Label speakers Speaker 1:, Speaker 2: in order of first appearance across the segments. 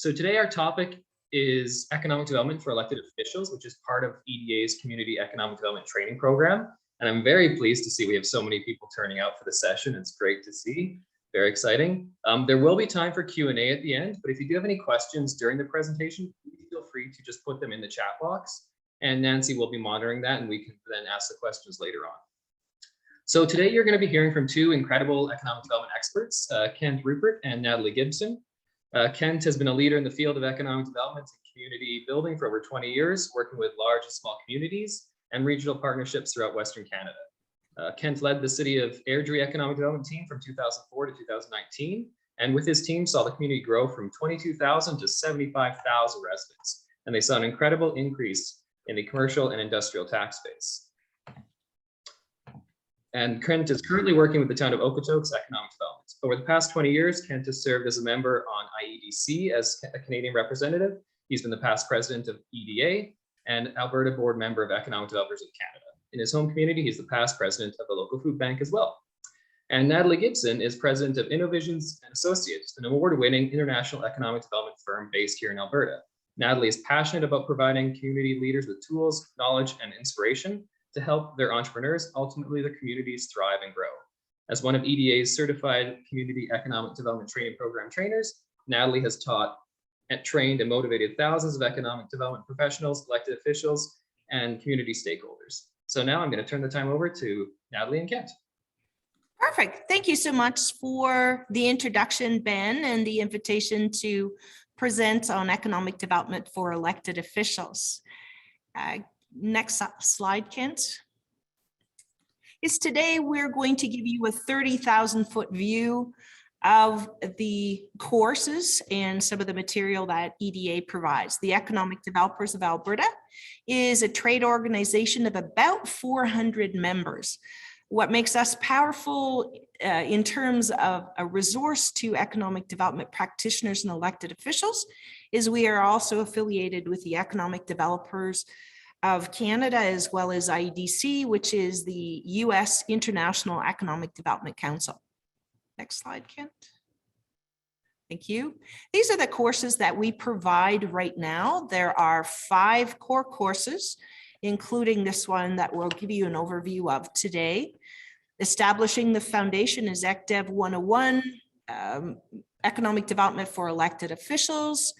Speaker 1: So today our topic is economic development for elected officials, which is part of EDA's Community Economic Development Training Program. And I'm very pleased to see we have so many people turning out for the session. It's great to see. Very exciting. There will be time for Q&A at the end, but if you do have any questions during the presentation, please feel free to just put them in the chat box, and Nancy will be monitoring that, and we can then ask the questions later on. So today you're going to be hearing from two incredible economic development experts, Kent Rupert and Natalie Gibson. Kent has been a leader in the field of economic development and community building for over 20 years, working with large and small communities and regional partnerships throughout Western Canada. Kent led the City of Airdrie Economic Development Team from 2004 to 2019, and with his team saw the community grow from 22,000 to 75,000 residents, and they saw an incredible increase in the commercial and industrial tax base. And Kent is currently working with the town of Okotoks Economic Development. Over the past 20 years, Kent has served as a member on IEDC as a Canadian representative. He's been the past president of EDA and Alberta board member of Economic Developers of Canada. In his home community, he's the past president of the local food bank as well. And Natalie Gibson is president of Innovisions and Associates, an award-winning international economic development firm based here in Alberta. Natalie is passionate about providing community leaders with tools, knowledge, and inspiration to help their entrepreneurs, ultimately their communities thrive and grow. As one of EDA's certified community economic development training program trainers, Natalie has taught and trained and motivated thousands of economic development professionals, elected officials, and community stakeholders. So now I'm going to turn the time over to Natalie and Kent.
Speaker 2: Perfect. Thank you so much for the introduction, Ben, and the invitation to present on economic development for elected officials. Next slide, Kent. Today we're going to give you a 30,000-foot view of the courses and some of the material that EDA provides. The Economic Developers of Alberta is a trade organization of about 400 members. What makes us powerful in terms of a resource to economic development practitioners and elected officials is we are also affiliated with the Economic Developers of Canada, as well as IEDC, which is the US International Economic Development Council. Next slide, Kent. Thank you. These are the courses that we provide right now. There are 5 core courses, including this one that we'll give you an overview of today. Establishing the Foundation is ECDev 101, Economic Development for Elected Officials,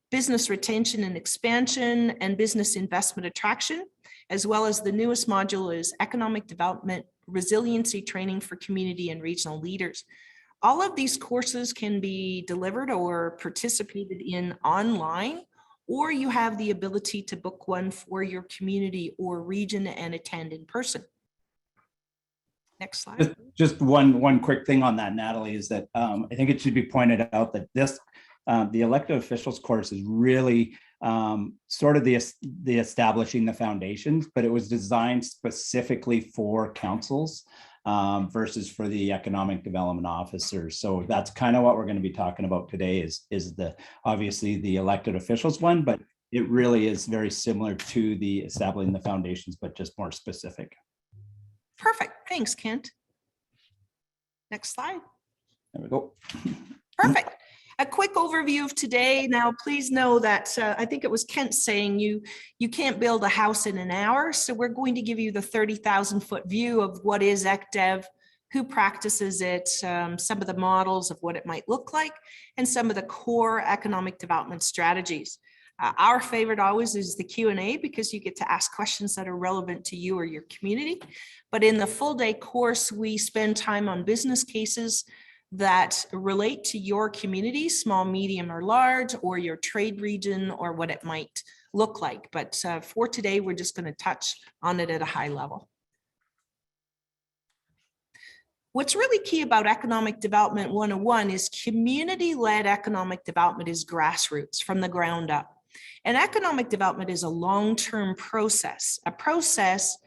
Speaker 2: Business Retention and Expansion, and Business Investment Attraction, as well as the newest module is Economic Development Resiliency Training for Community and Regional Leaders. All of these courses can be delivered or participated in online, or you have the ability to book one for your community or region and attend in person. Next slide.
Speaker 3: Just one quick thing on that, Natalie, is that I think it should be pointed out that this the elected officials course is really sort of the establishing the foundations, but it was designed specifically for councils versus for the economic development officers. So that's kind of what we're going to be talking about today is obviously the elected officials one, but it really is very similar to the establishing the foundations, but just more specific.
Speaker 2: Perfect. Thanks, Kent. Next slide.
Speaker 3: There we go.
Speaker 2: Perfect. A quick overview of today. Now, please know that I think it was Kent saying you can't build a house in an hour. So we're going to give you the 30,000-foot view of what is ECDev, who practices it, some of the models of what it might look like, and some of the core economic development strategies. Our favorite always is the Q&A because you get to ask questions that are relevant to you or your community. But in the full day course, we spend time on business cases that relate to your community, small, medium, or large, or your trade region, or what it might look like. But for today, we're just going to touch on it at a high level. What's really key about Economic Development 101 is community-led economic development is grassroots, from the ground up. And economic development is a long-term process, a process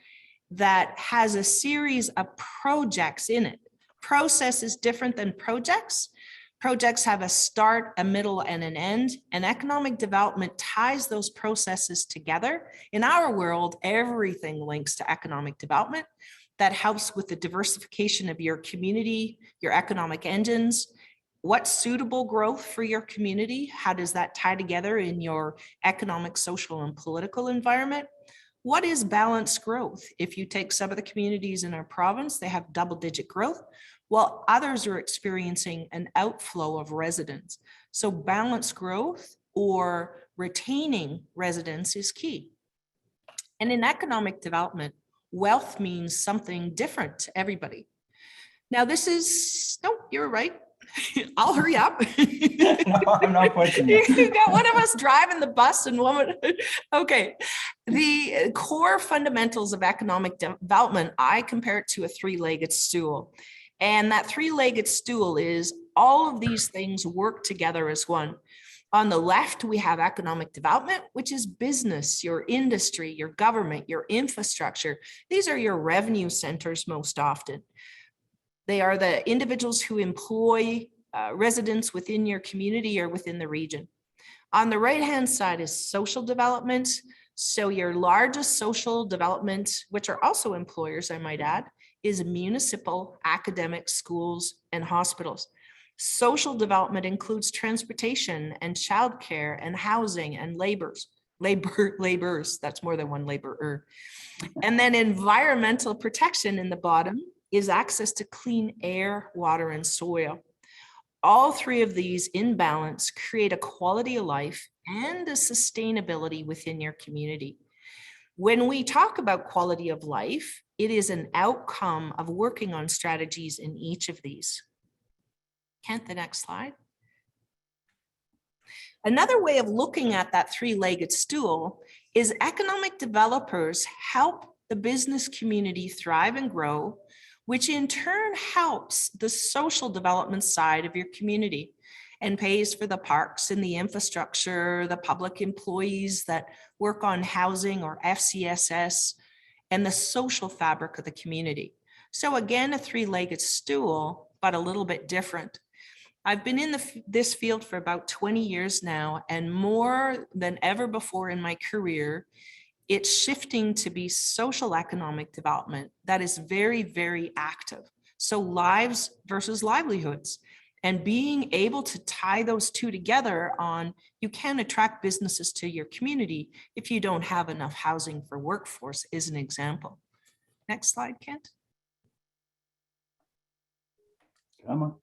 Speaker 2: that has a series of projects in it. Process is different than projects. Projects have a start, a middle, and an end, and economic development ties those processes together. In our world, everything links to economic development. That helps with the diversification of your community, your economic engines, What's suitable growth for your community? How does that tie together in your economic, social, and political environment? What is balanced growth? If you take some of the communities in our province, they have double-digit growth, while others are experiencing an outflow of residents. So balanced growth or retaining residents is key. And in economic development, wealth means something different to everybody. Now this is, no, you're right. I'll hurry up.
Speaker 3: No, I'm not pushing you.
Speaker 2: You got one of us driving the bus and one. Okay. The core fundamentals of economic development, I compare it to a three-legged stool. And that three-legged stool is all of these things work together as one. On the left, we have economic development, which is business, your industry, your government, your infrastructure. These are your revenue centers most often. They are the individuals who employ residents within your community or within the region. On the right-hand side is social development. So your largest social development, which are also employers, I might add, is municipal, academic, schools, and hospitals. Social development includes transportation and childcare and housing and laborers. That's more than one laborer. And then environmental protection in the bottom is access to clean air, water, and soil. All three of these in balance create a quality of life and a sustainability within your community. When we talk about quality of life, it is an outcome of working on strategies in each of these. Kent, the next slide. Another way of looking at that three-legged stool is economic developers help the business community thrive and grow, which in turn helps the social development side of your community and pays for the parks and the infrastructure, the public employees that work on housing or FCSS, and the social fabric of the community. So again, a three-legged stool, but a little bit different. I've been in this field for about 20 years now, and more than ever before in my career, it's shifting to be social economic development that is very, very active. So lives versus livelihoods, and being able to tie those two together on, you can attract businesses to your community if you don't have enough housing for workforce is an example. Next slide, Kent.
Speaker 3: Come on.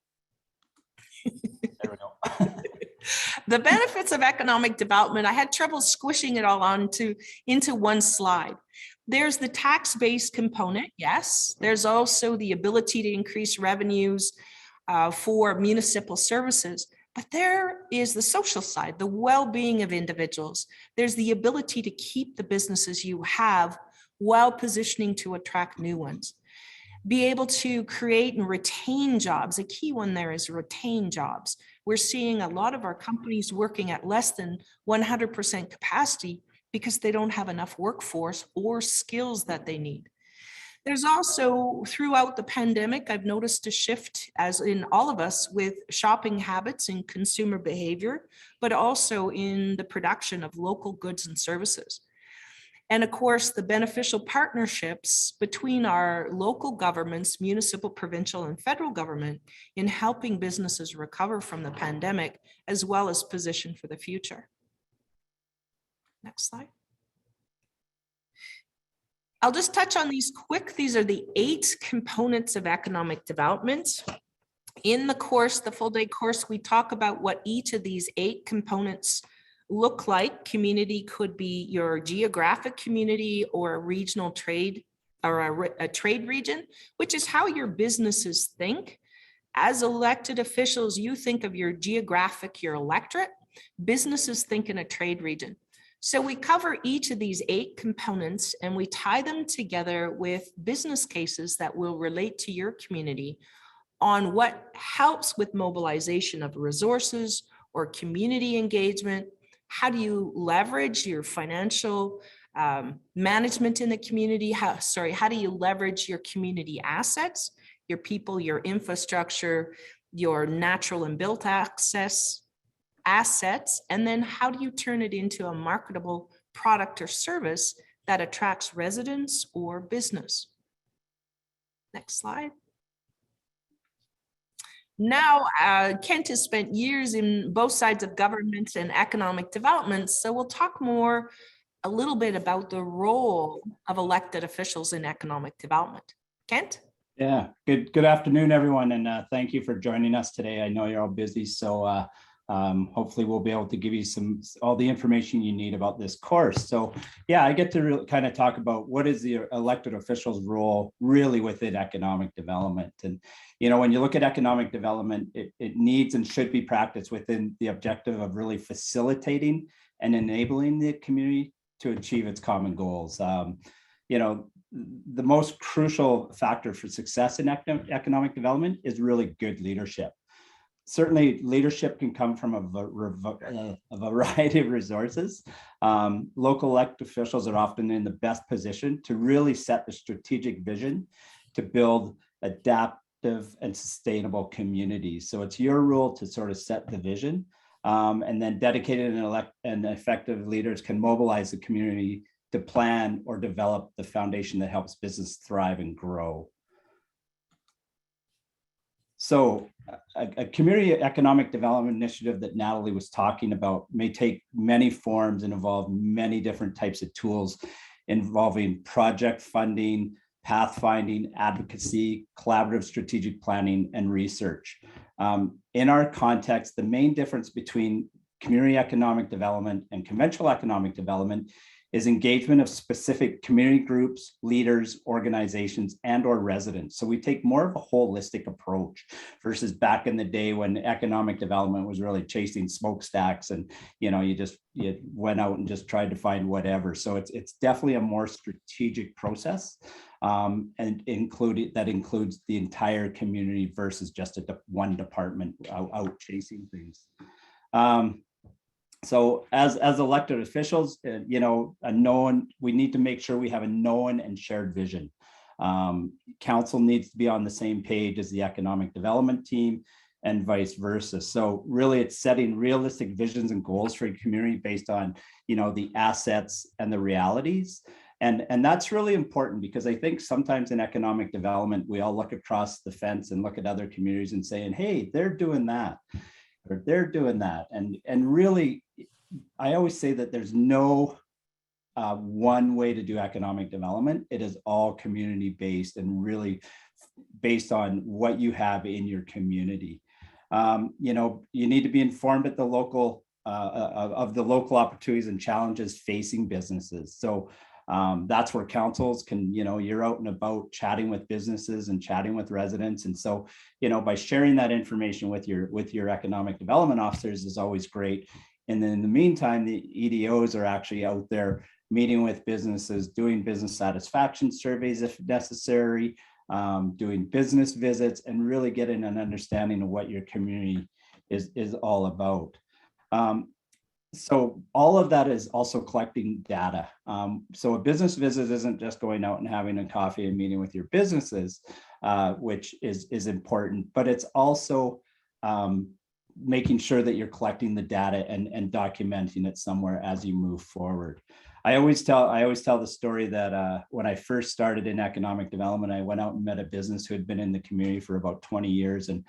Speaker 3: There we go.
Speaker 2: The benefits of economic development, I had trouble squishing it all into one slide. There's the tax-based component, yes. There's also the ability to increase revenues for municipal services, but there is the social side, the well-being of individuals. There's the ability to keep the businesses you have while positioning to attract new ones. Be able to create and retain jobs. A key one there is retain jobs. We're seeing a lot of our companies working at less than 100% capacity because they don't have enough workforce or skills that they need. There's also, throughout the pandemic, I've noticed a shift, as in all of us, with shopping habits and consumer behavior, but also in the production of local goods and services. And of course, the beneficial partnerships between our local governments, municipal, provincial, and federal government in helping businesses recover from the pandemic, as well as position for the future. Next slide. I'll just touch on these quick. These are the 8 components of economic development. In the course, the full day course, we talk about what each of these 8 components look like. Community could be your geographic community or a regional trade or a trade region, which is how your businesses think. As elected officials, you think of your geographic, your electorate. Businesses think in a trade region. So we cover each of these 8 components and we tie them together with business cases that will relate to your community on what helps with mobilization of resources or community engagement. How do you leverage your financial management in the community? How do you leverage your community assets, your people, your infrastructure, your natural and built assets, and then how do you turn it into a marketable product or service that attracts residents or business? Next slide. Now, Kent has spent years in both sides of government and economic development, so we'll talk more a little bit about the role of elected officials in economic development. Kent?
Speaker 3: Yeah, good afternoon, everyone, and thank you for joining us today. I know you're all busy, so hopefully we'll be able to give you all the information you need about this course. So yeah, I get to really kind of talk about what is the elected officials' role really within economic development. And when you look at economic development, it needs and should be practiced within the objective of really facilitating and enabling the community to achieve its common goals. The most crucial factor for success in economic development is really good leadership. Certainly, leadership can come from a variety of resources. Local elected officials are often in the best position to really set the strategic vision to build adaptive and sustainable communities. So it's your role to sort of set the vision, and then dedicated and effective leaders can mobilize the community to plan or develop the foundation that helps business thrive and grow. So a community economic development initiative that Natalie was talking about may take many forms and involve many different types of tools involving project funding, pathfinding, advocacy, collaborative strategic planning, and research. In our context, the main difference between community economic development and conventional economic development is engagement of specific community groups, leaders, organizations, and/or residents. So we take more of a holistic approach versus back in the day when economic development was really chasing smokestacks and you went out and just tried to find whatever. So it's definitely a more strategic process, and that includes the entire community versus just one department out chasing things. So as elected officials, we need to make sure we have a known and shared vision. Council needs to be on the same page as the economic development team and vice versa. So really it's setting realistic visions and goals for a community based on, the assets and the realities. And that's really important because I think sometimes in economic development, we all look across the fence and look at other communities and saying, hey, they're doing that. Or they're doing that. And really, I always say that there's no one way to do economic development. It is all community based and really based on what you have in your community. You need to be informed at the local of the local opportunities and challenges facing businesses. So that's where councils can, you're out and about chatting with businesses and chatting with residents. And so, by sharing that information with your economic development officers is always great. And then in the meantime, the EDOs are actually out there meeting with businesses, doing business satisfaction surveys if necessary, doing business visits, and really getting an understanding of what your community is all about. So all of that is also collecting data. So a business visit isn't just going out and having a coffee and meeting with your businesses, which is important, but it's also making sure that you're collecting the data and documenting it somewhere as you move forward. I always tell the story that when I first started in economic development, I went out and met a business who had been in the community for about 20 years, and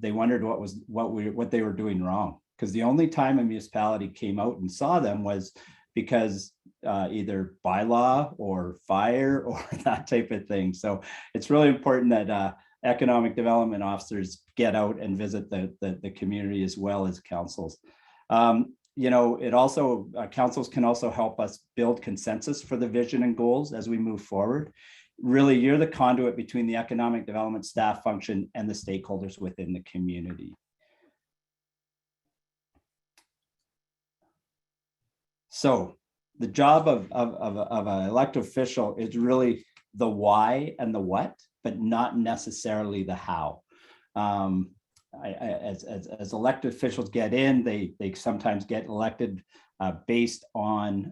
Speaker 3: they wondered what they were doing wrong. Because the only time a municipality came out and saw them was because either bylaw or fire or that type of thing. So it's really important that economic development officers get out and visit the community as well as councils. Councils can also help us build consensus for the vision and goals as we move forward. Really, you're the conduit between the economic development staff function and the stakeholders within the community. So the job of an elected official is really the why and the what, but not necessarily the how. As elected officials get in, they sometimes get elected based on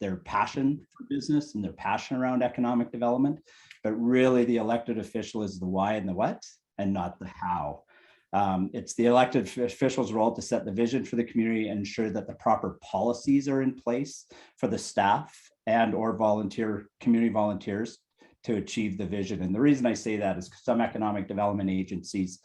Speaker 3: their passion for business and their passion around economic development. But really, the elected official is the why and the what, and not the how. It's the elected official's role to set the vision for the community and ensure that the proper policies are in place for the staff and or community volunteers achieve the vision. And the reason I say that is some economic development agencies,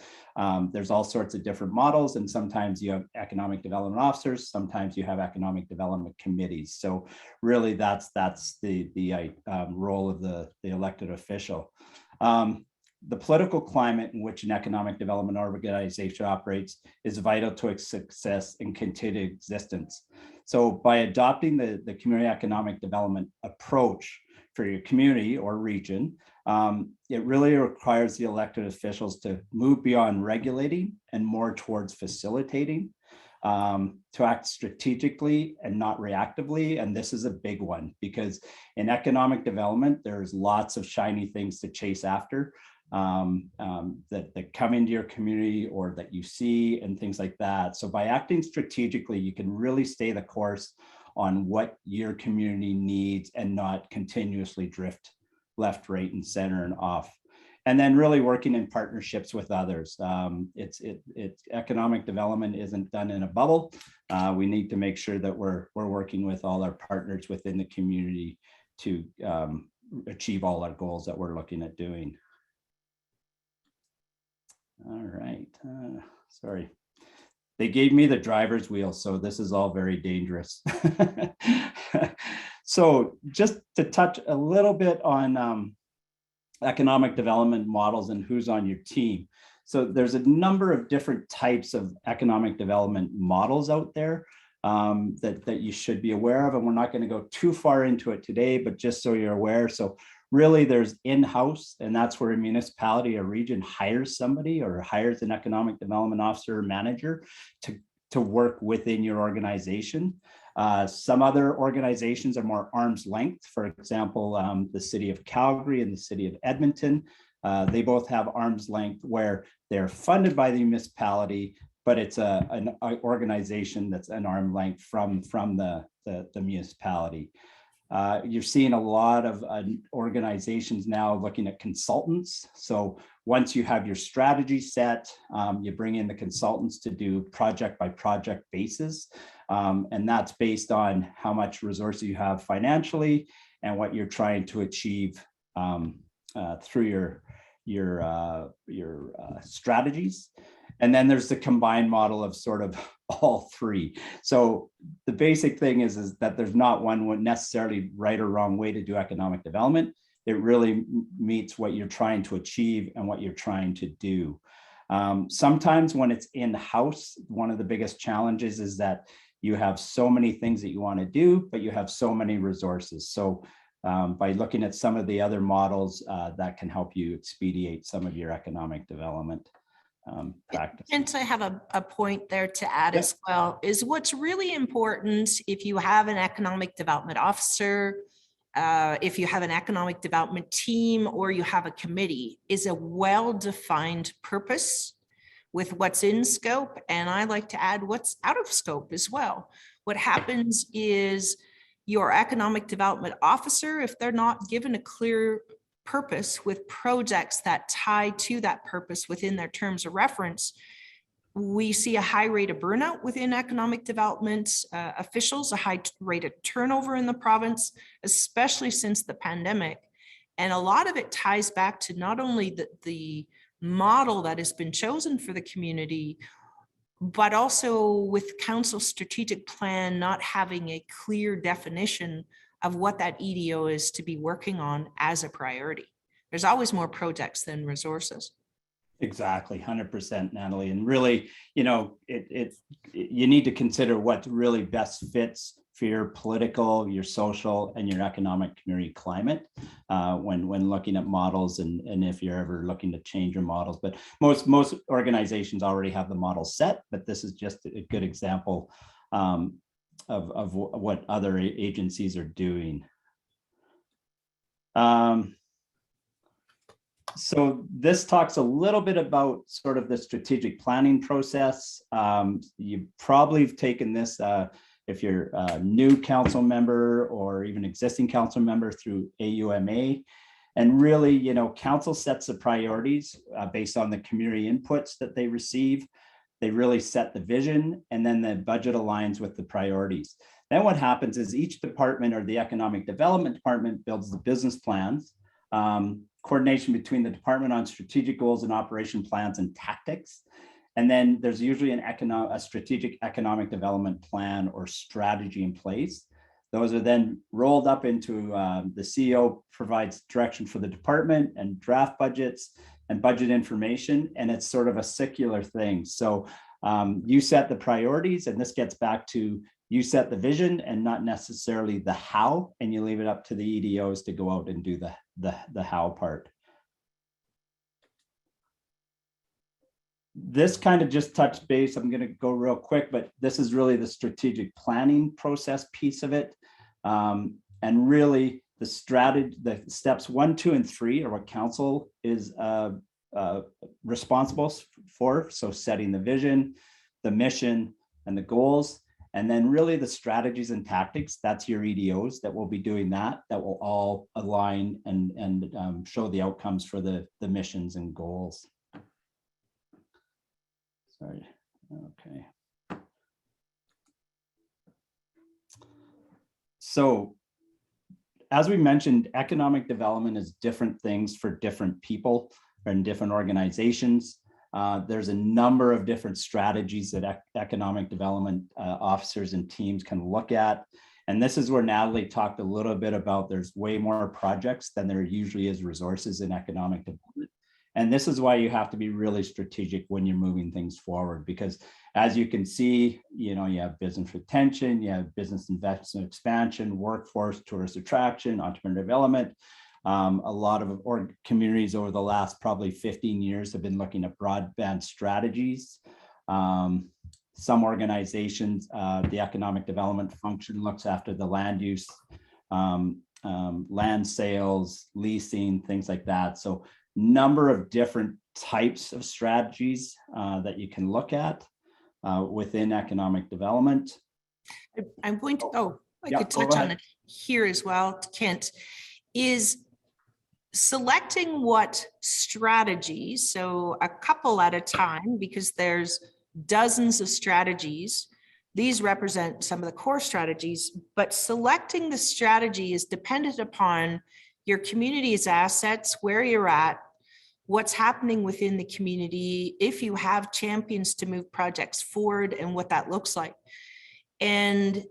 Speaker 3: there's all sorts of different models, and sometimes you have economic development officers, sometimes you have economic development committees. So really that's the role of the elected official. The political climate in which an economic development organization operates is vital to its success and continued existence. So by adopting the community economic development approach for your community or region, it really requires the elected officials to move beyond regulating and more towards facilitating, to act strategically and not reactively. And this is a big one, because in economic development, there's lots of shiny things to chase after, that come into your community or that you see and things like that. So by acting strategically, you can really stay the course on what your community needs and not continuously drift left, right, and center and off. And then really working in partnerships with others. It's economic development isn't done in a bubble. We need to make sure that we're working with all our partners within the community to achieve all our goals that we're looking at doing. All right, sorry. They gave me the driver's wheel, so this is all very dangerous. So just to touch a little bit on economic development models and who's on your team. So there's a number of different types of economic development models out there that you should be aware of. And we're not going to go too far into it today, but just so you're aware. So really there's in-house, and that's where a municipality or region hires somebody or hires an economic development officer or manager to work within your organization. Some other organizations are more arm's length. For example, the city of Calgary and the city of Edmonton, they both have arm's length where they're funded by the municipality, but it's an organization that's an arm's length from the municipality. You're seeing a lot of organizations now looking at consultants. So once you have your strategy set, you bring in the consultants to do project by project basis. And that's based on how much resources you have financially and what you're trying to achieve through your strategies. And then there's the combined model of sort of all three. So the basic thing is that there's not one necessarily right or wrong way to do economic development. It really meets what you're trying to achieve and what you're trying to do. Sometimes when it's in-house, one of the biggest challenges is that you have so many things that you want to do, but you have so many resources. So by looking at some of the other models, that can help you expedite some of your economic development practice.
Speaker 2: And I have a point there to add as well, is what's really important if you have an economic development officer, if you have an economic development team, or you have a committee, is a well-defined purpose with what's in scope. And I like to add what's out of scope as well. What happens is your economic development officer, if they're not given a clear purpose with projects that tie to that purpose within their terms of reference, we see a high rate of burnout within economic development officials, a high rate of turnover in the province, especially since the pandemic. And a lot of it ties back to not only the model that has been chosen for the community, but also with council's strategic plan not having a clear definition of what that EDO is to be working on as a priority. There's always more projects than resources.
Speaker 3: Exactly, 100%, Natalie. And really, you know, you need to consider what really best fits for your political, your social, and your economic community climate when looking at models, and if you're ever looking to change your models. But most organizations already have the model set, but this is just a good example of what other agencies are doing. So this talks a little bit about sort of the strategic planning process. You probably have taken this if you're a new council member or even existing council member through AUMA. And really, you know, council sets the priorities based on the community inputs that they receive. They really set the vision, and then the budget aligns with the priorities. Then what happens is each department or the economic development department builds the business plans coordination between the department on strategic goals and operation plans and tactics. And then there's usually a strategic economic development plan or strategy in place. Those are then rolled up into the CEO provides direction for the department and draft budgets and budget information. And it's sort of a circular thing. So you set the priorities, and this gets back to you set the vision and not necessarily the how, and you leave it up to the EDOs to go out and do the how part. This kind of just touched base. I'm going to go real quick, but this is really the strategic planning process piece of it. And really the strategy, the steps 1, 2, and 3 are what council is responsible for. So setting the vision, the mission, and the goals. And then really the strategies and tactics, that's your EDOs that will be doing that will all align and show the outcomes for the missions and goals. Sorry, okay. So as we mentioned, economic development is different things for different people and different organizations. There's a number of different strategies that economic development officers and teams can look at. And this is where Natalie talked a little bit about there's way more projects than there usually is resources in economic development. And this is why you have to be really strategic when you're moving things forward, because as you can see, you have business retention, you have business investment expansion, workforce, tourist attraction, entrepreneur development. A lot of communities over the last probably 15 years have been looking at broadband strategies. Some organizations, the economic development function looks after the land use, land sales, leasing, things like that. So number of different types of strategies that you can look at within economic development.
Speaker 2: I'm going to, I
Speaker 3: Yeah,
Speaker 2: could touch on it here as well, Kent, is selecting what strategies, so a couple at a time, because there's dozens of strategies. These represent some of the core strategies, but selecting the strategy is dependent upon your community's assets, where you're at, what's happening within the community, if you have champions to move projects forward and what that looks like. And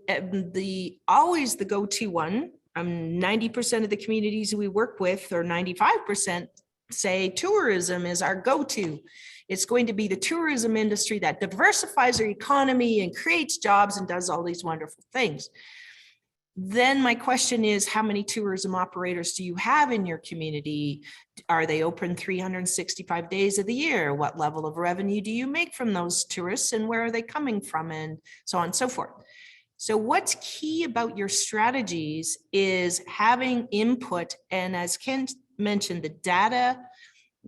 Speaker 2: always the go-to one, 90% of the communities we work with, or 95%, say tourism is our go-to. It's going to be the tourism industry that diversifies our economy and creates jobs and does all these wonderful things. Then my question is, how many tourism operators do you have in your community? Are they open 365 days of the year? What level of revenue do you make from those tourists, and where are they coming from, and so on and so forth? So what's key about your strategies is having input, and as Ken mentioned, the data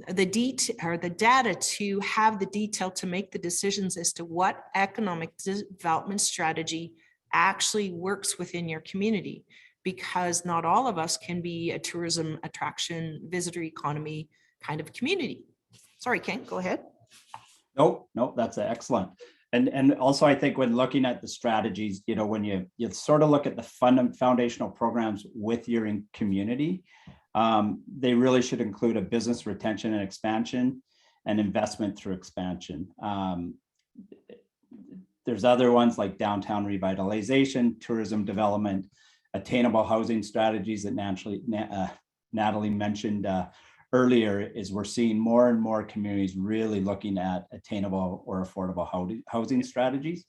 Speaker 2: to have the detail to make the decisions as to what economic development strategy actually works within your community, because not all of us can be a tourism attraction, visitor economy kind of community. Sorry, Ken, go ahead.
Speaker 3: Nope, that's excellent. And also, I think when looking at the strategies, when you sort of look at the foundational programs with your community, they really should include a business retention and expansion and investment through expansion. There's other ones like downtown revitalization, tourism development, attainable housing strategies that Natalie mentioned earlier. Is we're seeing more and more communities really looking at attainable or affordable housing strategies,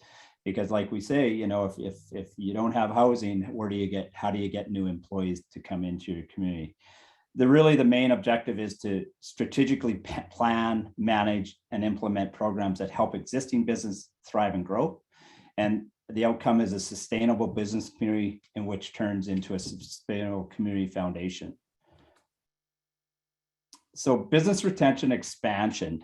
Speaker 3: because like we say, if you don't have housing, how do you get new employees to come into your community? The main objective is to strategically plan, manage, and implement programs that help existing business thrive and grow. And the outcome is a sustainable business community, in which turns into a sustainable community foundation. So business retention expansion,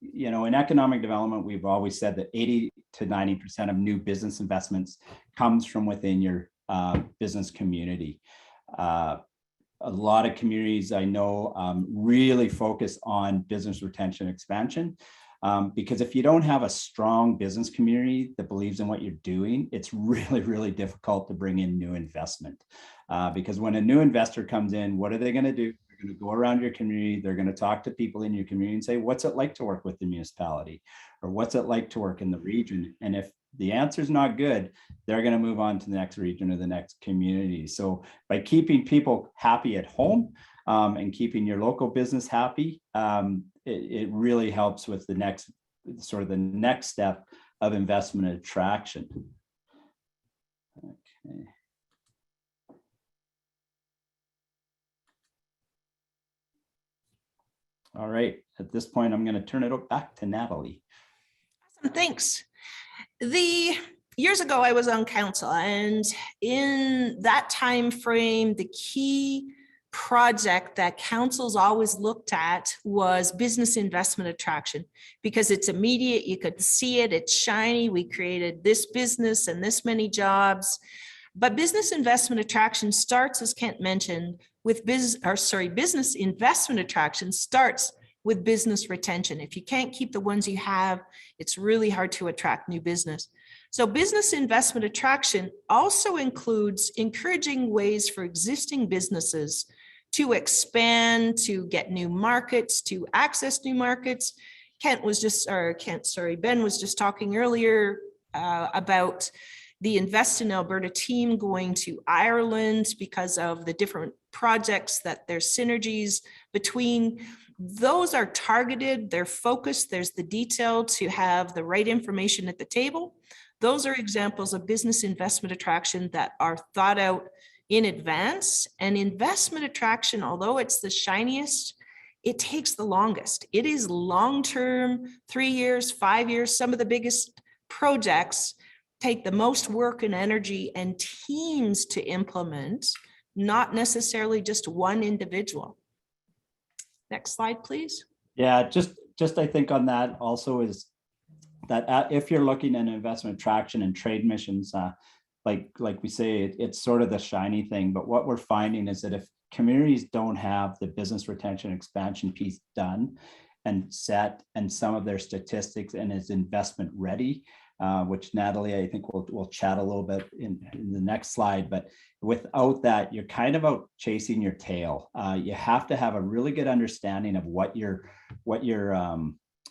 Speaker 3: in economic development, we've always said that 80 to 90% of new business investments comes from within your business community. A lot of communities I know really focus on business retention expansion, because if you don't have a strong business community that believes in what you're doing, it's really, really difficult to bring in new investment. Because when a new investor comes in, what are they going to do? They're going to go around your community. They're going to talk to people in your community and say, what's it like to work with the municipality? Or what's it like to work in the region? And if the answer is not good, they're going to move on to the next region or the next community. So by keeping people happy at home and keeping your local business happy, it really helps with the next step of investment attraction. Okay. All right, at this point, I'm going to turn it back to Natalie.
Speaker 2: Awesome, thanks. Years ago, I was on council, and in that time frame, the key project that councils always looked at was business investment attraction, because it's immediate, you could see it, it's shiny, we created this business and this many jobs. But business investment attraction starts, as Kent mentioned, with business investment attraction starts with business retention. If you can't keep the ones you have, it's really hard to attract new business. So business investment attraction also includes encouraging ways for existing businesses to expand, to get new markets, to access new markets. Ben was just talking earlier about the Invest in Alberta team going to Ireland because of the different projects that there's synergies between. Those are targeted, they're focused, there's the detail to have the right information at the table. Those are examples of business investment attraction that are thought out in advance. And investment attraction, although it's the shiniest, it takes the longest. It is long-term, 3 years, 5 years. Some of the biggest projects take the most work and energy and teams to implement, not necessarily just one individual. Next slide, please.
Speaker 3: Yeah, just I think on that also is that if you're looking at investment attraction and trade missions, like we say, it's sort of the shiny thing. But what we're finding is that if communities don't have the business retention expansion piece done and set, and some of their statistics and is investment ready, which Natalie, I think we'll chat a little bit in the next slide, but without that, you're kind of out chasing your tail. You have to have a really good understanding of what your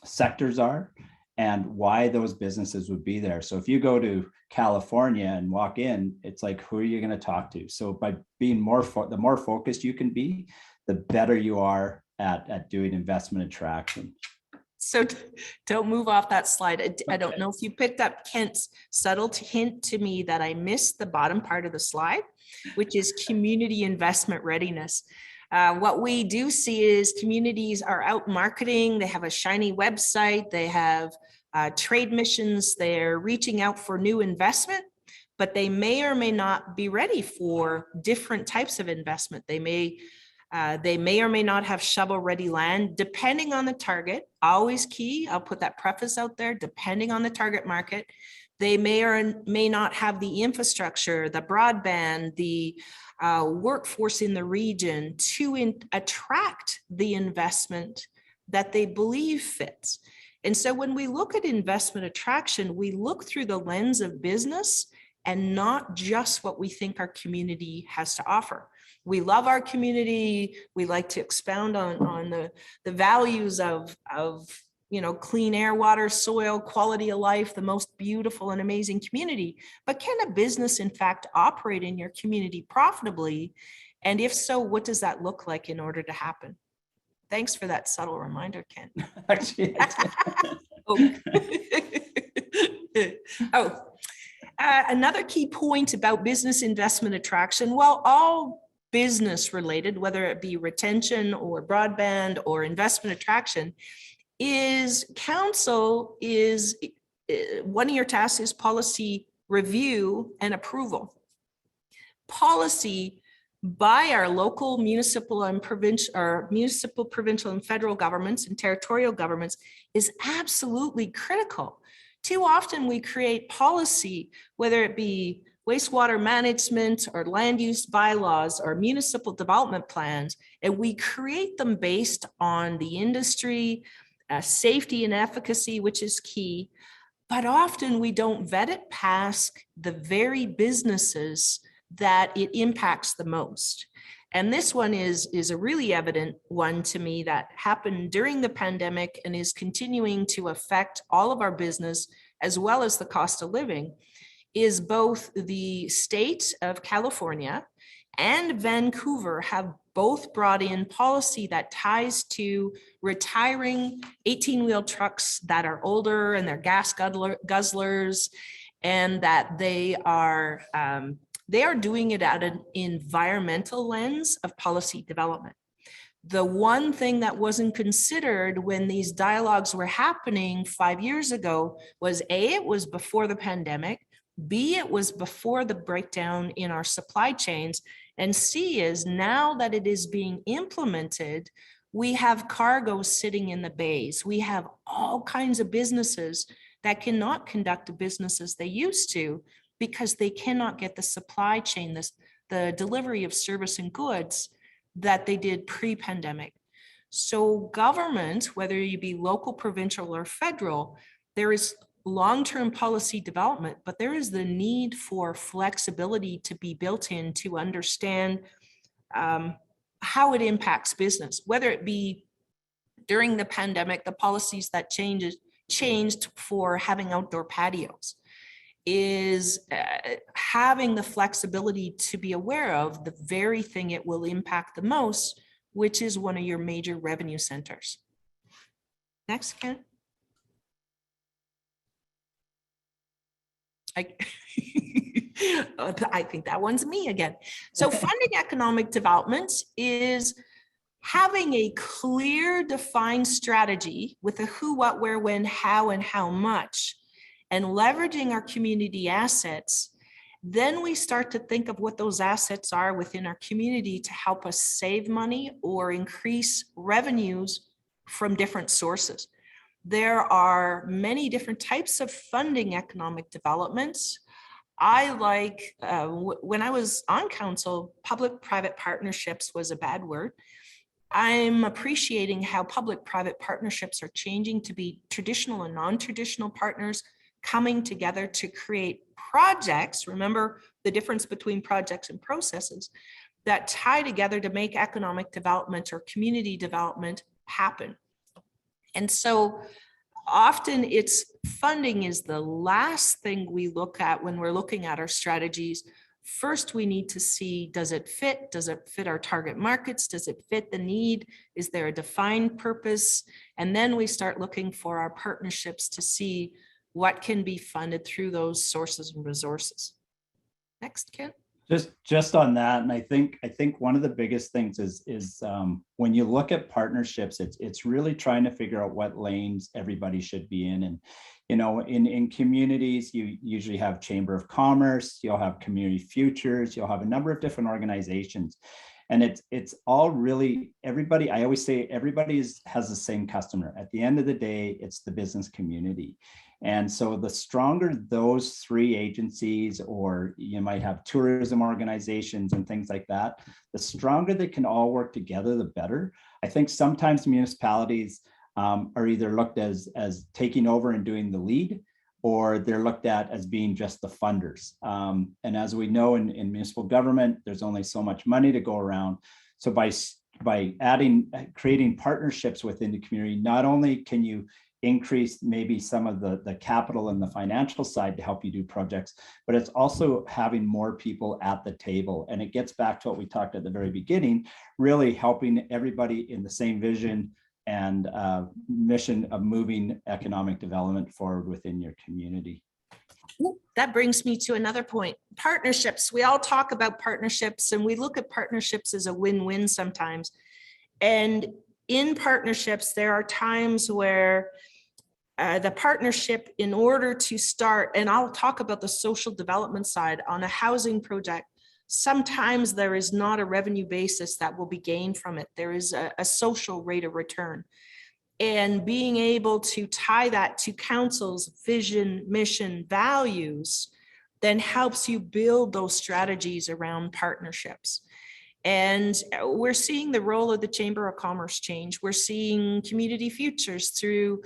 Speaker 3: sectors are and why those businesses would be there. So if you go to California and walk in, it's like, who are you going to talk to? So by being the more focused you can be, the better you are at doing investment attraction.
Speaker 2: So don't move off that slide. I don't know if you picked up Kent's subtle hint to me that I missed the bottom part of the slide, which is community investment readiness. What we do see is communities are out marketing. They have a shiny website. They have trade missions. They're reaching out for new investment, but they may or may not be ready for different types of investment. They may or may not have shovel-ready land, depending on the target. Always key, I'll put that preface out there, depending on the target market. They may or may not have the infrastructure, the broadband, the workforce in the region to attract the investment that they believe fits. And so when we look at investment attraction, we look through the lens of business and not just what we think our community has to offer. We love our community. We like to expound on the values of clean air, water, soil, quality of life, the most beautiful and amazing community. But can a business, in fact, operate in your community profitably? And if so, what does that look like in order to happen? Thanks for that subtle reminder, Ken.
Speaker 3: Actually,
Speaker 2: another key point about business investment attraction, well, all business related, whether it be retention or broadband or investment attraction, is council is one of your tasks is policy review and approval. Policy by our local, municipal, and provincial and federal governments and territorial governments is absolutely critical. Too often we create policy, whether it be wastewater management or land use bylaws or municipal development plans, and we create them based on the industry, safety and efficacy, which is key, but often we don't vet it past the very businesses that it impacts the most. And this one is a really evident one to me that happened during the pandemic and is continuing to affect all of our business as well as the cost of living, is both the state of California and Vancouver have both brought in policy that ties to retiring 18-wheel trucks that are older and they're gas guzzlers, and that they are doing it at an environmental lens of policy development. The one thing that wasn't considered when these dialogues were happening 5 years ago was A, it was before the pandemic, B, it was before the breakdown in our supply chains, and C is now that it is being implemented, we have cargo sitting in the bays. We have all kinds of businesses that cannot conduct the business as they used to because they cannot get the supply chain, the delivery of service and goods that they did pre-pandemic. So government, whether you be local, provincial, or federal, there is long-term policy development, but there is the need for flexibility to be built in to understand how it impacts business, whether it be during the pandemic, the policies that changed for having outdoor patios, is having the flexibility to be aware of the very thing it will impact the most, which is one of your major revenue centers. Next, Ken. I think that one's me again. So funding economic development is having a clear, defined strategy with a who, what, where, when, how, and how much, and leveraging our community assets. Then we start to think of what those assets are within our community to help us save money or increase revenues from different sources. There are many different types of funding economic developments. I like, when I was on council, public-private partnerships was a bad word. I'm appreciating how public-private partnerships are changing to be traditional and non-traditional partners coming together to create projects. Remember the difference between projects and processes that tie together to make economic development or community development happen. And so often it's funding is the last thing we look at when we're looking at our strategies. First, we need to see, does it fit? Does it fit our target markets? Does it fit the need? Is there a defined purpose? And then we start looking for our partnerships to see what can be funded through those sources and resources. Next, Ken.
Speaker 3: Just on that, and I think one of the biggest things is when you look at partnerships, it's really trying to figure out what lanes everybody should be in. And you know, in communities, you usually have Chamber of Commerce, you'll have Community Futures, you'll have a number of different organizations, and it's all really everybody. I always say everybody has the same customer. At the end of the day, it's the business community. And so the stronger those three agencies, or you might have tourism organizations and things like that, the stronger they can all work together, the better. I think sometimes municipalities are either looked as taking over and doing the lead, or they're looked at as being just the funders. And as we know in municipal government, there's only so much money to go around. So by creating partnerships within the community, not only can you increase maybe some of the capital and the financial side to help you do projects, but it's also having more people at the table. And it gets back to what we talked at the very beginning, really helping everybody in the same vision and mission of moving economic development forward within your community.
Speaker 2: That brings me to another point. Partnerships. We all talk about partnerships and we look at partnerships as a win-win sometimes. And in partnerships, there are times where the partnership, in order to start, and I'll talk about the social development side on a housing project, sometimes there is not a revenue basis that will be gained from it. There is a social rate of return. And being able to tie that to council's vision, mission, values, then helps you build those strategies around partnerships. And we're seeing the role of the Chamber of Commerce change. We're seeing Community Futures through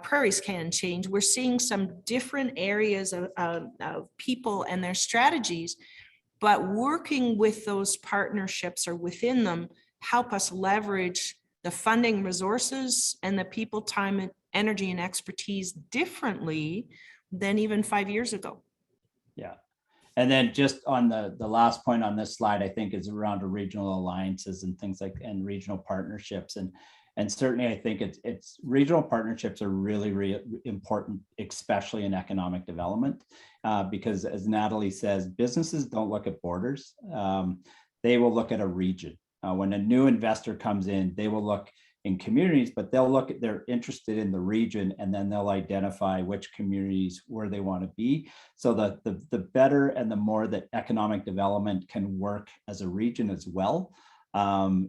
Speaker 2: Prairies Can change. We're seeing some different areas of people and their strategies. but working with those partnerships or within them help us leverage the funding resources and the people, time, and energy and expertise differently than even 5 years ago.
Speaker 3: Yeah. And then just on the last point on this slide, I think is around the regional alliances and things like, and regional partnerships. And certainly I think it's regional partnerships are really important, especially in economic development, because as Natalie says, businesses don't look at borders. They will look at a region. When a new investor comes in, they will look in communities, but they're interested in the region, and then they'll identify which communities where they want to be. So the better and the more that economic development can work as a region as well,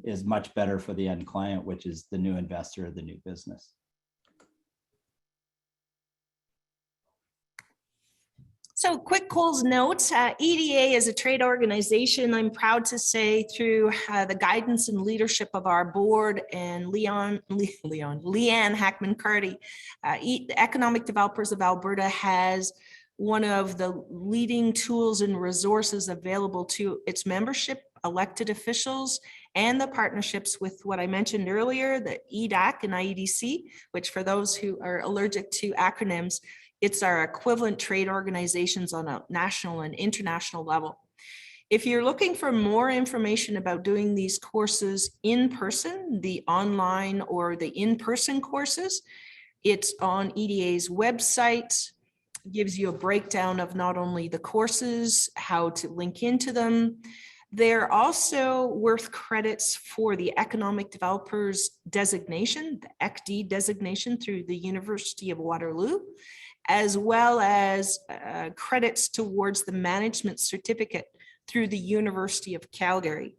Speaker 3: is much better for the end client, which is the new investor or the new business.
Speaker 2: So quick Coles note, EDA is a trade organization, I'm proud to say, through the guidance and leadership of our board and Leanne Hackman-Carty. Economic Developers of Alberta has one of the leading tools and resources available to its membership, elected officials, and the partnerships with what I mentioned earlier, the EDAC and IEDC, which for those who are allergic to acronyms, it's our equivalent trade organizations on a national and international level. If you're looking for more information about doing these courses in person, the online or the in-person courses, it's on EDA's website. It gives you a breakdown of not only the courses, how to link into them. They're also worth credits for the Economic Developers designation, the ECD designation through the University of Waterloo, as well as credits towards the management certificate through the University of Calgary.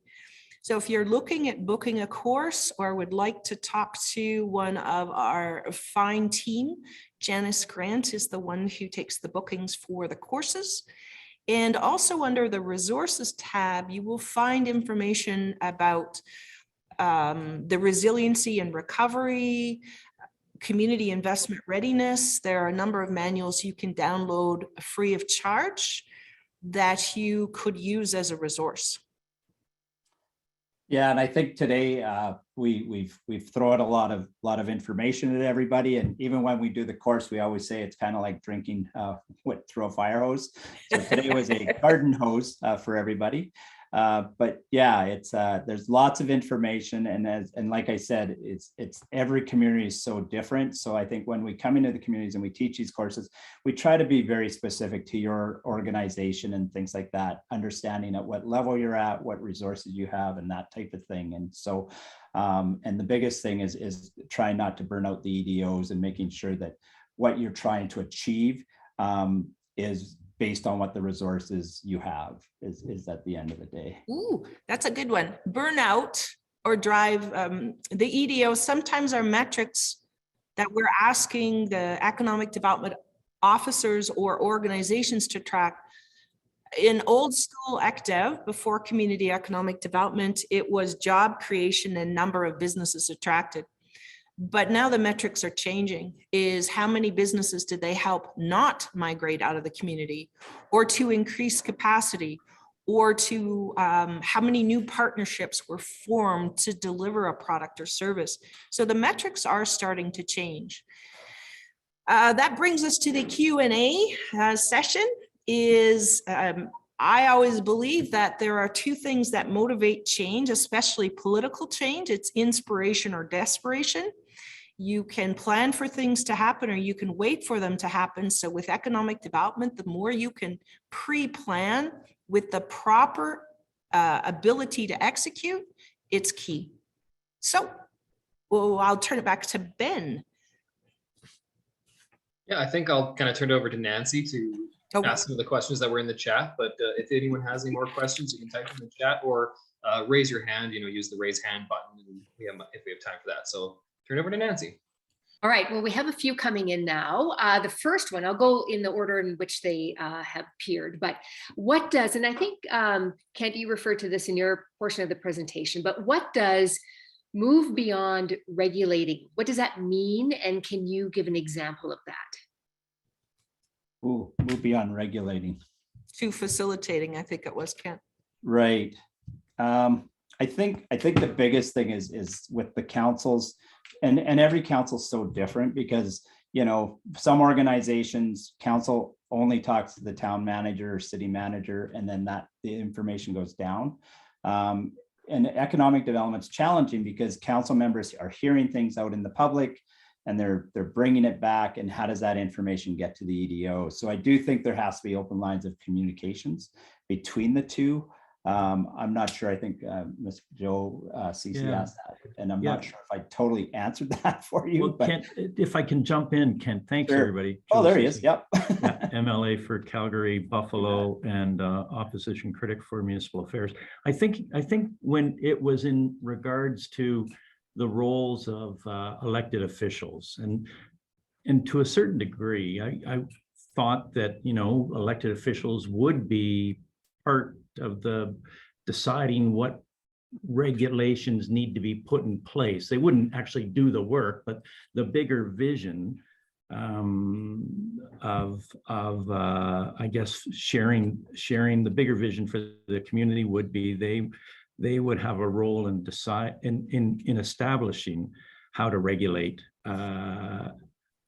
Speaker 2: So if you're looking at booking a course or would like to talk to one of our fine team, Janice Grant is the one who takes the bookings for the courses. And also under the resources tab, you will find information about the resiliency and recovery, community investment readiness. There are a number of manuals you can download free of charge that you could use as a resource.
Speaker 3: Yeah, and I think today we've thrown a lot of information at everybody, and even when we do the course, we always say it's kind of like drinking through a fire hose. So today was a garden hose for everybody. But yeah, it's there's lots of information, and like I said, it's every community is so different. So I think when we come into the communities and we teach these courses, we try to be very specific to your organization and things like that, understanding at what level you're at, what resources you have, and that type of thing. And so, and the biggest thing is trying not to burn out the EDOs and making sure that what you're trying to achieve is based on what the resources you have is at the end of the day.
Speaker 2: Ooh, that's a good one. Burnout or drive, the EDO sometimes are metrics that we're asking the economic development officers or organizations to track. In old school ECDEV, before community economic development, it was job creation and number of businesses attracted. But now the metrics are changing, is how many businesses did they help not migrate out of the community, or to increase capacity, or to how many new partnerships were formed to deliver a product or service. So the metrics are starting to change. That brings us to the Q&A session. I always believe that there are two things that motivate change, especially political change. It's inspiration or desperation. You can plan for things to happen or you can wait for them to happen. So with economic development, the more you can pre-plan with the proper ability to execute, it's key. So I'll turn it back to Ben.
Speaker 1: Yeah, I think I'll kind of turn it over to Nancy to ask some of the questions that were in the chat. But if anyone has any more questions, you can type them in the chat or raise your hand, use the raise hand button and if we have time for that. So turn it over to Nancy.
Speaker 4: All right, well, we have a few coming in now. The first one, I'll go in the order in which they have appeared, but what does, and I think, Kent, you referred to this in your portion of the presentation, but what does move beyond regulating, what does that mean? And can you give an example of that?
Speaker 3: Ooh, move beyond regulating.
Speaker 2: To facilitating, I think it was, Kent.
Speaker 3: Right. I think the biggest thing is with the councils, and every council's so different because, you know, some organizations, council only talks to the town manager or city manager, and then the information goes down. And economic development's challenging because council members are hearing things out in the public and they're bringing it back, and how does that information get to the EDO? So I do think there has to be open lines of communications between the two. I'm not sure. I think Ms. Joe CC asked that, and I'm not sure if I totally answered that for you.
Speaker 5: Well,
Speaker 3: but
Speaker 5: Kent, if I can jump in, Kent, thanks everybody.
Speaker 3: Oh,
Speaker 5: Joe
Speaker 3: there he
Speaker 5: Ceci.
Speaker 3: is. Yep.
Speaker 5: Yeah, MLA for Calgary, Buffalo, and opposition critic for municipal affairs. I think when it was in regards to the roles of elected officials, and to a certain degree, I thought that, you know, elected officials would be part of the deciding what regulations need to be put in place. They wouldn't actually do the work, but the bigger vision of I guess sharing the bigger vision for the community would be they would have a role in in establishing how to regulate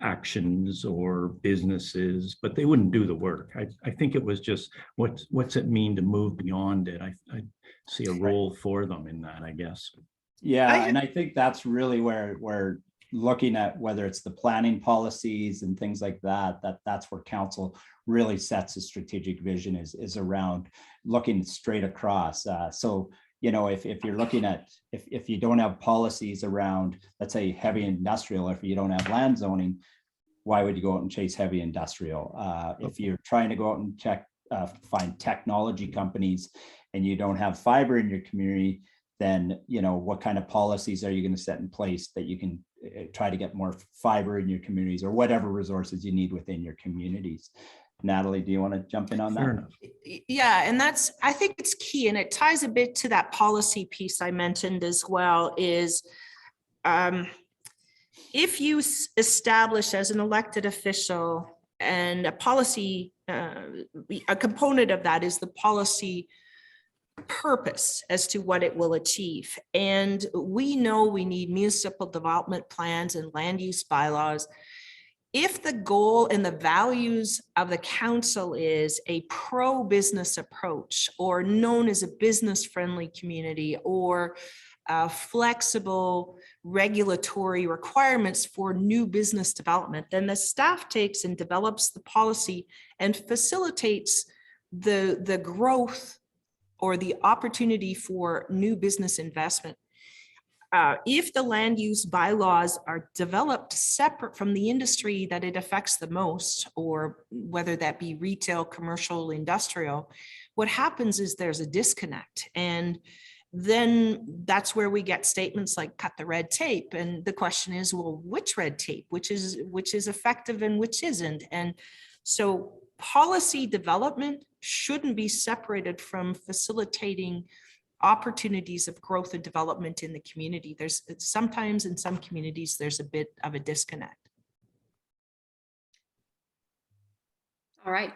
Speaker 5: actions or businesses, but they wouldn't do the work. I think it was just what's it mean to move beyond it. I see a role for them in that, I guess.
Speaker 3: Yeah, and I think that's really where we're looking at, whether it's the planning policies and things like that's where council really sets a strategic vision, is around looking straight across. So, you know, if you're looking at, if you don't have policies around, let's say, heavy industrial, if you don't have land zoning, why would you go out and chase heavy industrial? If you're trying to go out and find technology companies and you don't have fiber in your community, then, you know, what kind of policies are you going to set in place that you can try to get more fiber in your communities, or whatever resources you need within your communities? Natalie, do you want to jump in on that?
Speaker 5: Fair enough.
Speaker 2: Yeah, and I think it's key, and it ties a bit to that policy piece I mentioned as well, is if you establish as an elected official, and a policy, a component of that is the policy purpose as to what it will achieve. And we know we need municipal development plans and land use bylaws. If the goal and the values of the council is a pro-business approach, or known as a business-friendly community, or flexible regulatory requirements for new business development, then the staff takes and develops the policy and facilitates the growth or the opportunity for new business investment. If the land use bylaws are developed separate from the industry that it affects the most, or whether that be retail, commercial, industrial, what happens is there's a disconnect. And then that's where we get statements like cut the red tape. And the question is, well, which red tape, which is effective and which isn't? And so policy development shouldn't be separated from facilitating opportunities of growth and development in the community. There's sometimes in some communities, there's a bit of a disconnect.
Speaker 4: All right.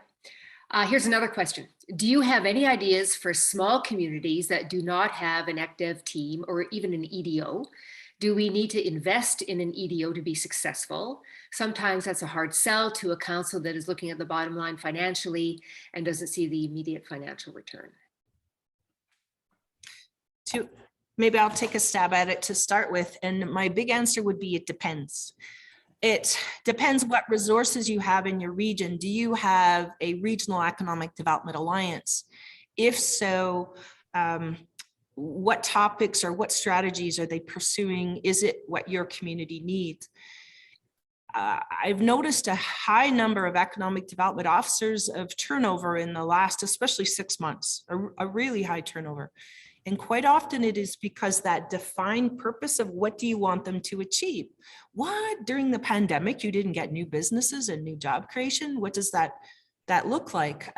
Speaker 4: Here's another question. Do you have any ideas for small communities that do not have an active team or even an EDO? Do we need to invest in an EDO to be successful? Sometimes that's a hard sell to a council that is looking at the bottom line financially and doesn't see the immediate financial return.
Speaker 2: Maybe I'll take a stab at it to start with. And my big answer would be, it depends. It depends what resources you have in your region. Do you have a regional economic development alliance? If so, what topics or what strategies are they pursuing? Is it what your community needs? I've noticed a high number of economic development officers of turnover in the last, especially 6 months, a really high turnover. And quite often it is because that defined purpose of what do you want them to achieve? What, during the pandemic, you didn't get new businesses and new job creation? What does that look like?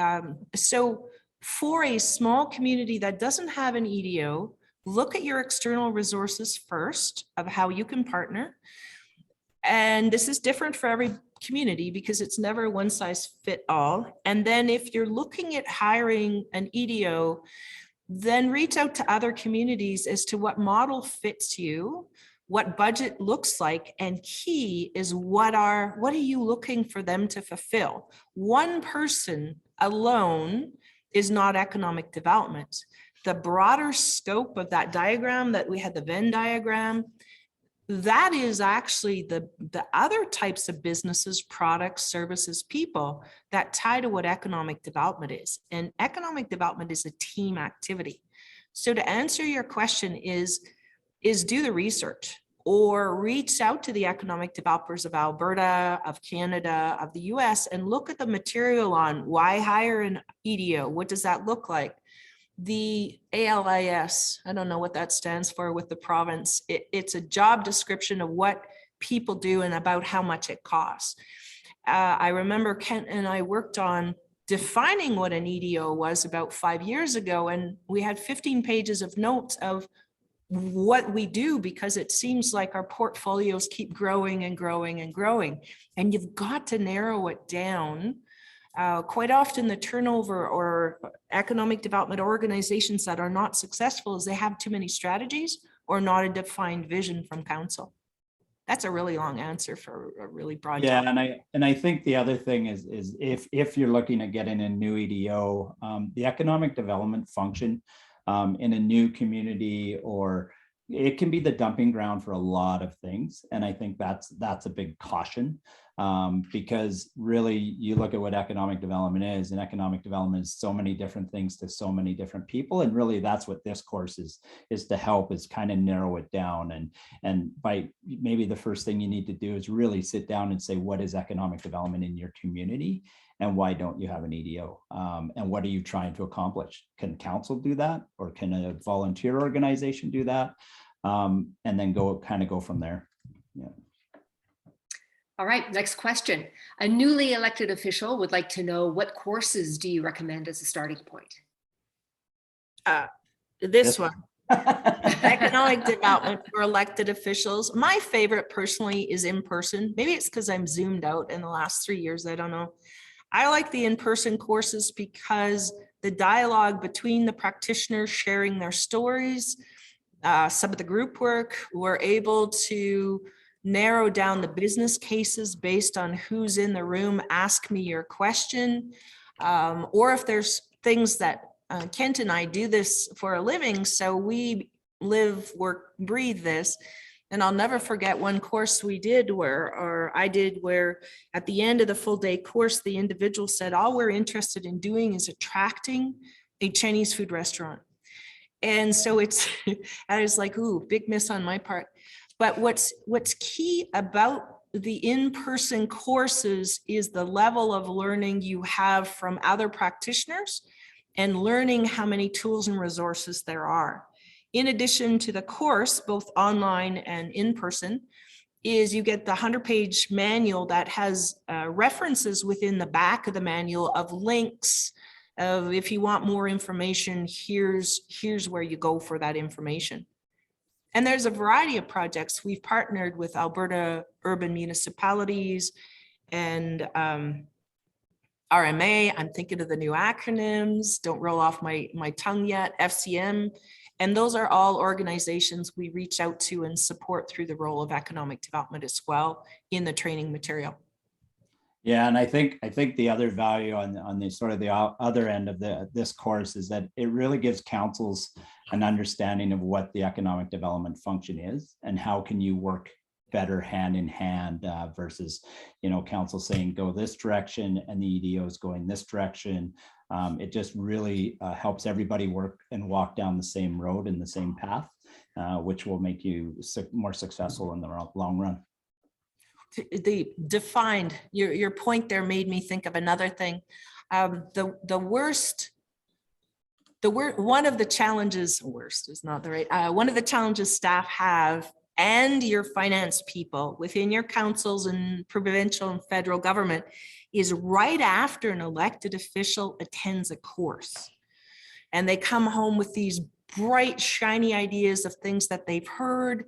Speaker 2: So for a small community that doesn't have an EDO, look at your external resources first of how you can partner. And this is different for every community because it's never one size fit all. And then if you're looking at hiring an EDO, then reach out to other communities as to what model fits you, what budget looks like, and key is what are you looking for them to fulfill? One person alone is not economic development. The broader scope of that diagram that we had, the Venn diagram, that is actually the other types of businesses, products, services, people that tie to what economic development is. And economic development is a team activity. So to answer your question is do the research or reach out to the economic developers of Alberta, of Canada, of the US, and look at the material on why hire an EDO? What does that look like? The ALIS, I don't know what that stands for with the province. It's a job description of what people do and about how much it costs. I remember Kent and I worked on defining what an EDO was about 5 years ago, and we had 15 pages of notes of what we do because it seems like our portfolios keep growing and growing and growing. And you've got to narrow it down. Quite often the turnover or economic development organizations that are not successful is they have too many strategies or not a defined vision from council. That's a really long answer for a really broad topic.
Speaker 3: And I think the other thing is if you're looking at getting a new EDO, the economic development function in a new community, or it can be the dumping ground for a lot of things. And I think that's a big caution, because really you look at what economic development is, and economic development is so many different things to so many different people. And really that's what this course is to help, is kind of narrow it down. And by maybe the first thing you need to do is really sit down and say, what is economic development in your community? And why don't you have an EDO? And what are you trying to accomplish? Can council do that? Or can a volunteer organization do that? And then go from there. Yeah.
Speaker 4: All right, next question. A newly elected official would like to know, what courses do you recommend as a starting point?
Speaker 2: This one. Economic development for elected officials. My favorite personally is in person. Maybe it's because I'm zoomed out in the last 3 years. I don't know. I like the in-person courses because the dialogue between the practitioners sharing their stories, some of the group work, we're able to narrow down the business cases based on who's in the room, ask me your question, or if there's things that Kent and I do this for a living, so we live, work, breathe this. And I'll never forget one course we did where at the end of the full day course, the individual said, all we're interested in doing is attracting a Chinese food restaurant. And so I was like, ooh, big miss on my part. But what's key about the in-person courses is the level of learning you have from other practitioners and learning how many tools and resources there are. In addition to the course, both online and in person, is you get the 100-page manual that has references within the back of the manual of links of, if you want more information, here's where you go for that information. And there's a variety of projects. We've partnered with Alberta urban municipalities and RMA. I'm thinking of the new acronyms, don't roll off my tongue yet, FCM. And those are all organizations we reach out to and support through the role of economic development as well in the training material.
Speaker 3: Yeah, and I think the other value on the sort of the other end of this course is that it really gives councils an understanding of what the economic development function is and how can you work better hand in hand versus, council saying go this direction and the EDO is going this direction. It just really helps everybody work and walk down the same road in the same path, which will make you more successful in the long run.
Speaker 2: The defined, your point there made me think of another thing. One of the challenges, worst is not the right, one of the challenges staff have, and your finance people within your councils and provincial and federal government, is right after an elected official attends a course and they come home with these bright, shiny ideas of things that they've heard.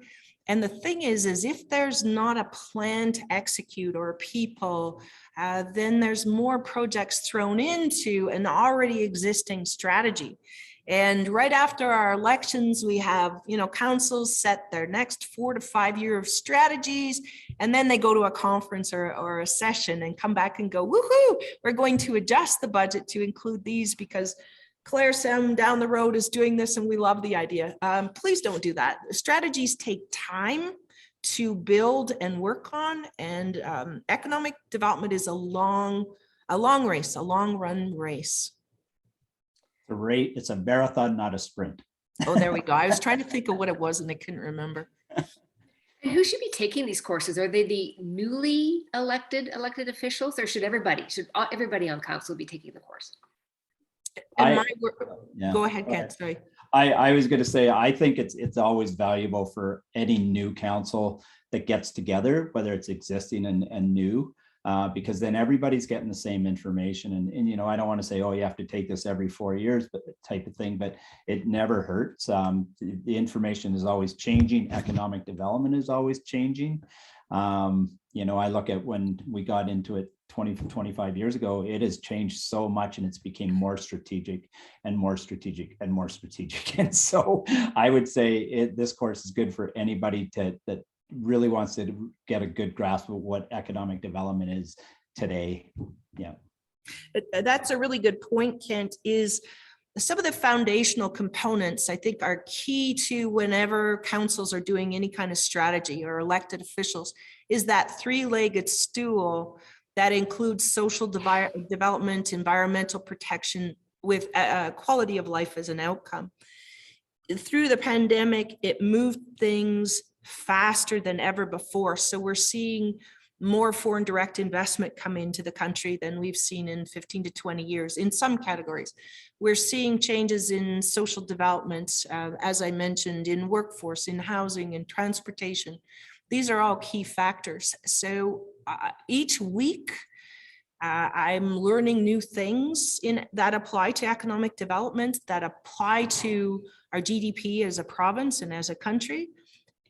Speaker 2: And the thing is if there's not a plan to execute or people, then there's more projects thrown into an already existing strategy. And right after our elections, we have, councils set their next 4 to 5 year of strategies, and then they go to a conference or a session and come back and go, woohoo, we're going to adjust the budget to include these because Claire Sem down the road is doing this and we love the idea. Please don't do that. Strategies take time to build and work on, and economic development is a long race, a long run race.
Speaker 3: It's a marathon, not a sprint.
Speaker 2: Oh, there we go. I was trying to think of what it was and I couldn't remember.
Speaker 4: And who should be taking these courses? Are they the newly elected officials, or should everybody on council be taking the course?
Speaker 3: Go
Speaker 2: ahead, Ken. Sorry.
Speaker 3: I was going to say, I think it's always valuable for any new council that gets together, whether it's existing and new, because then everybody's getting the same information. And I don't want to say, oh, you have to take this every 4 years, but type of thing, but it never hurts. The information is always changing. Economic development is always changing. I look at when we got into it 25 years ago, it has changed so much, and it's became more strategic and more strategic and more strategic. And so I would say this course is good for anybody that really wants to get a good grasp of what economic development is today. Yeah.
Speaker 2: That's a really good point, Kent, is some of the foundational components I think are key to whenever councils are doing any kind of strategy or elected officials, is that three-legged stool that includes social development, environmental protection with quality of life as an outcome. Through the pandemic, it moved things faster than ever before. So we're seeing more foreign direct investment come into the country than we've seen in 15 to 20 years in some categories. We're seeing changes in social development, as I mentioned, in workforce, in housing, in transportation. These are all key factors. So each week, I'm learning new things that apply to economic development, that apply to our GDP as a province and as a country.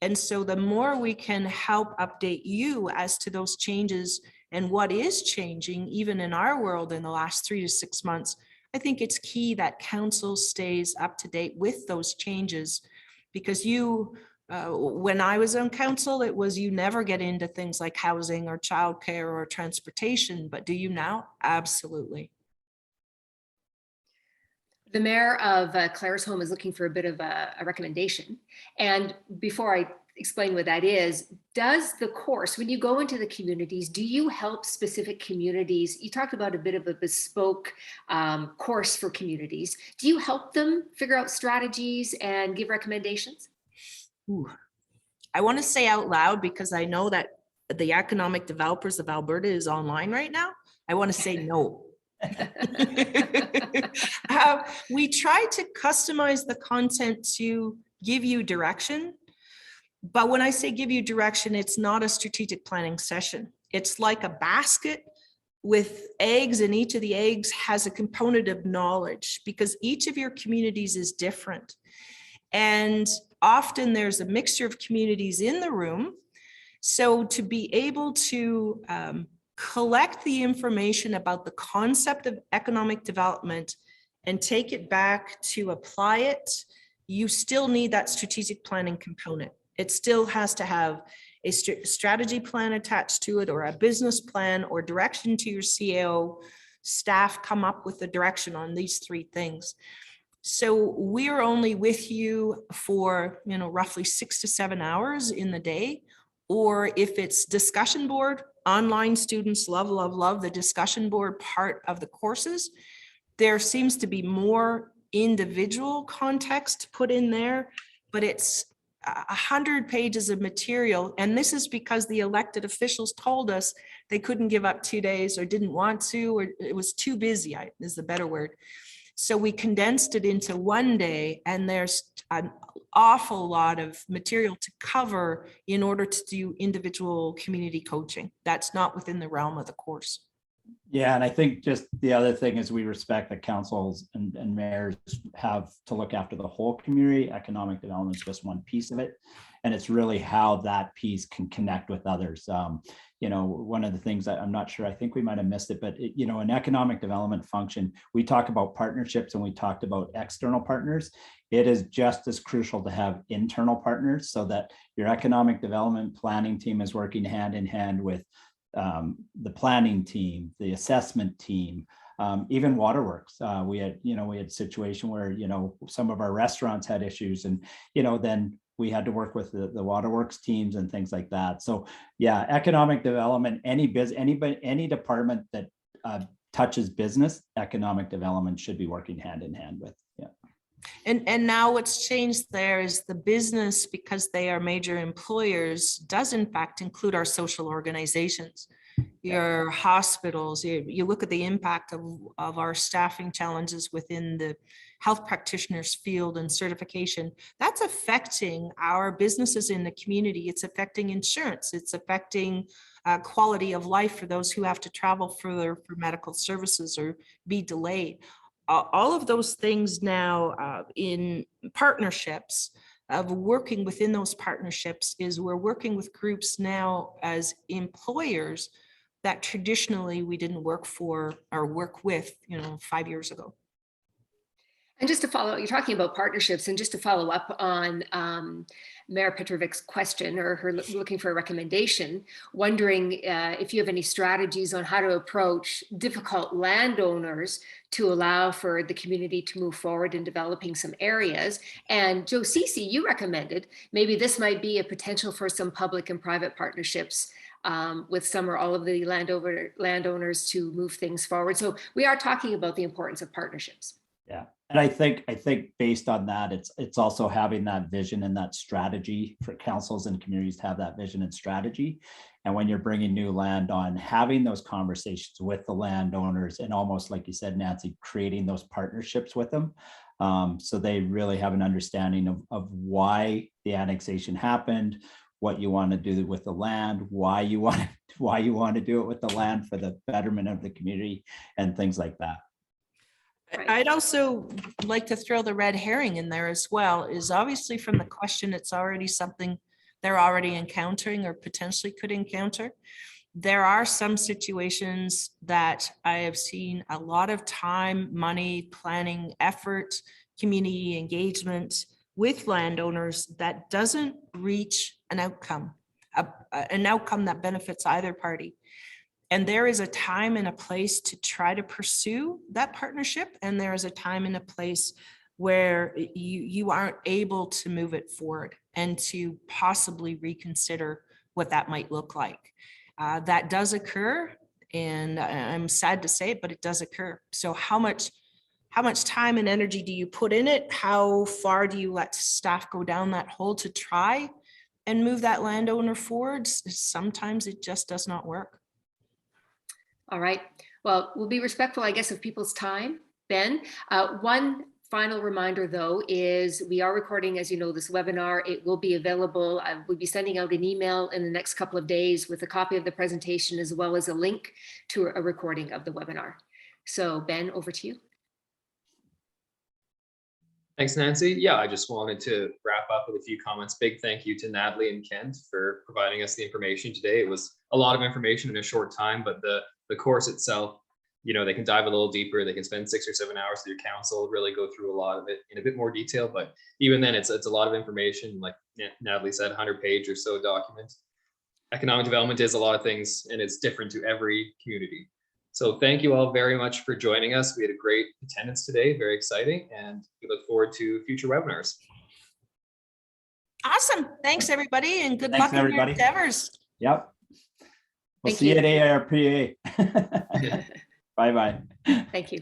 Speaker 2: And so the more we can help update you as to those changes and what is changing, even in our world in the last 3 to 6 months, I think it's key that council stays up to date with those changes, because when I was on council, it was you never get into things like housing or childcare or transportation, but do you now? Absolutely.
Speaker 4: The mayor of Claresholm is looking for a bit of a recommendation. And before I explain what that is, does the course, when you go into the communities, do you help specific communities? You talked about a bit of a bespoke course for communities. Do you help them figure out strategies and give recommendations?
Speaker 2: Ooh. I want to say out loud, because I know that the Economic Developers of Alberta is online right now. I want to say no. We try to customize the content to give you direction. But when I say give you direction, it's not a strategic planning session. It's like a basket with eggs, and each of the eggs has a component of knowledge, because each of your communities is different. And often there's a mixture of communities in the room. So to be able to collect the information about the concept of economic development and take it back to apply it, you still need that strategic planning component. It still has to have a strategy plan attached to it, or a business plan, or direction to your CAO staff come up with the direction on these 3 things. So we're only with you for, roughly 6 to 7 hours in the day. Or if it's discussion board, online students love the discussion board part of the courses. There seems to be more individual context put in there, but it's 100 pages of material. And this is because the elected officials told us they couldn't give up 2 days, or didn't want to, or it was too busy, is the better word. So we condensed it into 1 day, and there's an awful lot of material to cover in order to do individual community coaching. That's not within the realm of the course.
Speaker 3: Yeah, and I think just the other thing is we respect that councils and mayors have to look after the whole community. Economic development is just one piece of it. And it's really how that piece can connect with others. You know, one of the things that I'm not sure, I think we might have missed it, but you know, an economic development function, we talk about partnerships and we talked about external partners. It is just as crucial to have internal partners so that your economic development planning team is working hand in hand with the planning team, the assessment team, even waterworks. We had a situation where, you know, some of our restaurants had issues and, you know, then we had to work with the waterworks teams and things like that. So yeah, economic development, any department that touches business, economic development should be working hand in hand with. Yeah.
Speaker 2: And now what's changed there is the business, because they are major employers, does in fact include our social organizations, your hospitals. You look at the impact of our staffing challenges within the health practitioners field and certification. That's affecting our businesses in the community. It's affecting insurance. It's affecting quality of life for those who have to travel further for medical services or be delayed. All of those things now in partnerships of working within those partnerships is we're working with groups now as employers that traditionally we didn't work for or work with, you know, 5 years ago.
Speaker 4: And just to follow, you're talking about partnerships, and just to follow up on Mayor Petrovic's question, or her looking for a recommendation, wondering if you have any strategies on how to approach difficult landowners to allow for the community to move forward in developing some areas. And Joe Cece, you recommended maybe this might be a potential for some public and private partnerships with some or all of the landowners to move things forward. So we are talking about the importance of partnerships.
Speaker 3: Yeah. And I think based on that, it's also having that vision and that strategy for councils and communities to have that vision and strategy. And when you're bringing new land on, having those conversations with the landowners and almost like you said, Nancy, creating those partnerships with them. So they really have an understanding of why the annexation happened, what you want to do with the land, why you want to do it with the land for the betterment of the community and things like that.
Speaker 2: I'd also like to throw the red herring in there as well, is obviously from the question, it's already something they're already encountering or potentially could encounter. There are some situations that I have seen a lot of time, money, planning, effort, community engagement with landowners that doesn't reach an outcome that benefits either party. And there is a time and a place to try to pursue that partnership. And there is a time and a place where you aren't able to move it forward and to possibly reconsider what that might look like. That does occur. And I'm sad to say it, but it does occur. So how much time and energy do you put in it? How far do you let staff go down that hole to try and move that landowner forward? Sometimes it just does not work.
Speaker 4: All right. Well, we'll be respectful, I guess, of people's time. Ben, one final reminder, though, is we are recording, as you know, this webinar. It will be available. I will be sending out an email in the next couple of days with a copy of the presentation, as well as a link to a recording of the webinar. So, Ben, over to you.
Speaker 1: Thanks, Nancy. Yeah, I just wanted to wrap up with a few comments. Big thank you to Natalie and Kent for providing us the information today. It was a lot of information in a short time, but the course itself, you know, they can dive a little deeper. They can spend 6 or 7 hours with your council, really go through a lot of it in a bit more detail. But even then, it's a lot of information. Like Natalie said, 100-page or so document. Economic development is a lot of things, and it's different to every community. So thank you all very much for joining us. We had a great attendance today, very exciting, and we look forward to future webinars.
Speaker 2: Awesome. Thanks, everybody, and good luck in your endeavors.
Speaker 3: Yep. We'll
Speaker 4: Thank
Speaker 3: see you
Speaker 4: you.
Speaker 3: at ARPA. Bye-bye.
Speaker 4: Thank you.